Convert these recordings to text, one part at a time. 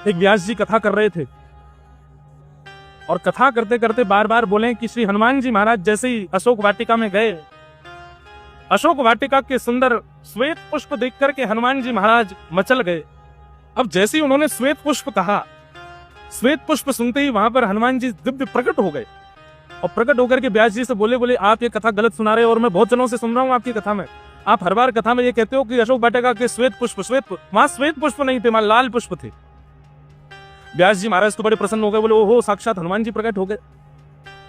एक व्यास जी कथा कर रहे थे और कथा करते करते बार बार बोले कि श्री हनुमान जी महाराज जैसे ही अशोक वाटिका में गए, अशोक वाटिका के सुंदर श्वेत पुष्प देख करके हनुमान जी महाराज मचल गए। अब जैसे ही उन्होंने श्वेत पुष्प कहा, श्वेत पुष्प सुनते ही वहां पर हनुमान जी दिव्य प्रकट हो गए और प्रकट होकर के व्यास जी से बोले आप ये कथा गलत सुना रहे हो और मैं बहुत दिनों से सुन रहा हूँ आपकी कथा में। आप हर बार कथा में ये कहते हो कि अशोक वाटिका के श्वेत पुष्प वहां श्वेत पुष्प नहीं थे, वहां लाल पुष्प थे। व्यास जी महाराज तो बड़े प्रसन्न हो गए, बोले ओहो साक्षात हनुमान जी प्रकट हो गए।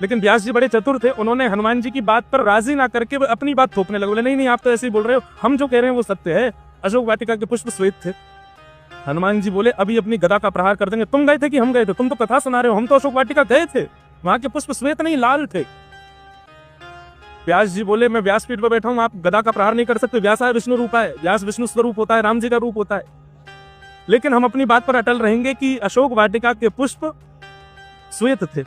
लेकिन व्यास जी बड़े चतुर थे, उन्होंने हनुमान जी की बात पर राजी ना करके अपनी बात थोपने लगे। बोले नहीं आप तो ऐसे ही बोल रहे हो, हम जो कह रहे हैं वो सत्य है, अशोक वाटिका के पुष्प श्वेत थे। हनुमान जी बोले अभी अपनी गदा का प्रहार कर देंगे। तुम गए थे कि हम गए थे? तुम तो कथा सुना रहे हो, हम तो अशोक वाटिका गए थे, वहां के पुष्प श्वेत नहीं लाल थे। व्यास जी बोले मैं व्यासपीठ पर बैठा हूं, आप गदा का प्रहार नहीं कर सकते। व्यास है विष्णु रूपा है, व्यास विष्णु स्वरूप होता है, राम जी का रूप होता है। लेकिन हम अपनी बात पर अटल रहेंगे कि अशोक वाटिका के पुष्प श्वेत थे।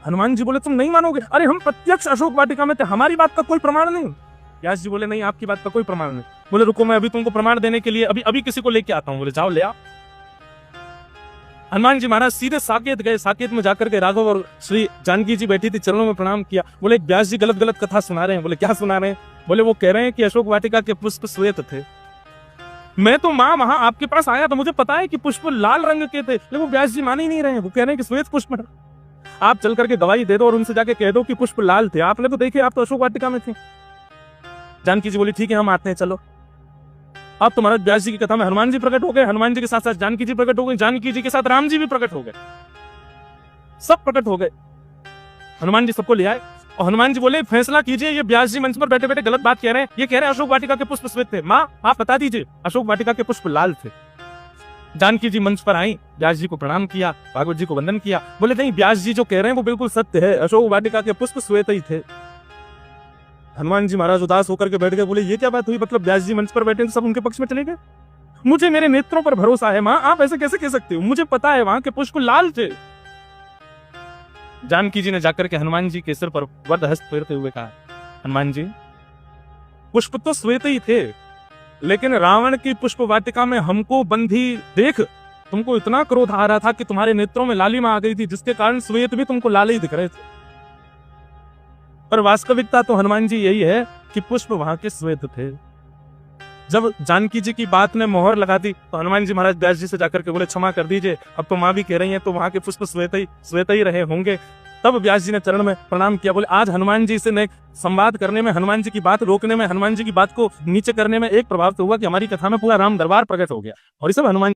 हनुमान जी बोले तुम नहीं मानोगे, अरे हम प्रत्यक्ष अशोक वाटिका में थे, हमारी बात का कोई प्रमाण नहीं। व्यास जी बोले नहीं आपकी बात का कोई प्रमाण नहीं। बोले रुको मैं अभी तुमको प्रमाण देने के लिए अभी किसी को लेके आता हूं। बोले जाओ ले आओ। हनुमान जी महाराज सीधे साकेत गए, साकेत में जाकर के राघव और श्री जानकी जी बैठी थी, चरणों में प्रणाम किया। बोले व्यास जी गलत कथा सुना रहे हैं। बोले क्या सुना रहे हैं? बोले वो कह रहे हैं कि अशोक वाटिका के पुष्प श्वेत थे। मैं तो माँ वहां आपके पास आया तो मुझे पता है कि पुष्प लाल रंग के थे, लेकिन वो व्यास जी मान ही नहीं रहे हैं, वो कह रहे हैं कि श्वेत पुष्प है। आप चल करके गवाही दे दो और उनसे जाके कह दो कि पुष्प लाल थे, आपने तो देखे, आप तो अशोक वाटिका में थे। जानकी जी बोली ठीक है हम आते हैं चलो। अब तो महाराज व्यास जी की कथा में हनुमान जी प्रकट हो गए, हनुमान जी के साथ साथ जानकी जी प्रकट हो गए, जानकी जी के साथ राम जी भी प्रकट हो गए, सब प्रकट हो गए। हनुमान जी सबको ले आए और हनुमान जी बोले फैसला कीजिए, ये व्यास जी मंच पर बैठे बैठे गलत बात कह रहे हैं, ये कह रहे हैं अशोक वाटिका के पुष्प श्वेत थे। माँ आप बता दीजिए, अशोक वाटिका के पुष्प लाल थे। जानकी जी मंच पर आई, व्यास जी को प्रणाम किया, भागवत जी को वंदन किया। बोले नहीं व्यास जी जो कह रहे हैं वो बिल्कुल सत्य है, अशोक वाटिका के पुष्प श्वेत ही थे। हनुमान जी महाराज उदास होकर के बैठ गए। बोले ये क्या बात हुई, मतलब व्यास जी मंच पर बैठे तो सब उनके पक्ष में चले गए? मुझे मेरे नेत्रों पर भरोसा है माँ, आप ऐसे कैसे कह सकते हो? मुझे पता है वहां के पुष्प लाल थे। जानकी जी ने जाकर के हनुमान जी के सिर पर वरद हस्त फेरते हुए कहा हनुमान जी पुष्प तो श्वेत ही थे, लेकिन रावण की पुष्प वाटिका में हमको बंधी देख तुमको इतना क्रोध आ रहा था कि तुम्हारे नेत्रों में लालिमा आ गई थी, जिसके कारण श्वेत भी तुमको लाल ही दिख रहे थे। पर वास्तविकता तो हनुमान जी यही है कि पुष्प वहां के श्वेत थे। जब जानकी जी की बात ने मोहर लगा दी तो हनुमान जी महाराज व्यास जी से जाकर के बोले क्षमा कर दीजिए, अब तो माँ भी कह रही है तो वहां के पुष्प श्वेत ही रहे होंगे। तब व्यास जी ने चरण में प्रणाम किया। बोले आज हनुमान जी से ने संवाद करने में, हनुमान जी की बात रोकने में, हनुमान जी की बात को नीचे करने में एक प्रभाव तो हुआ कि हमारी कथा में पूरा राम दरबार प्रकट हो गया। और इस सब हनुमान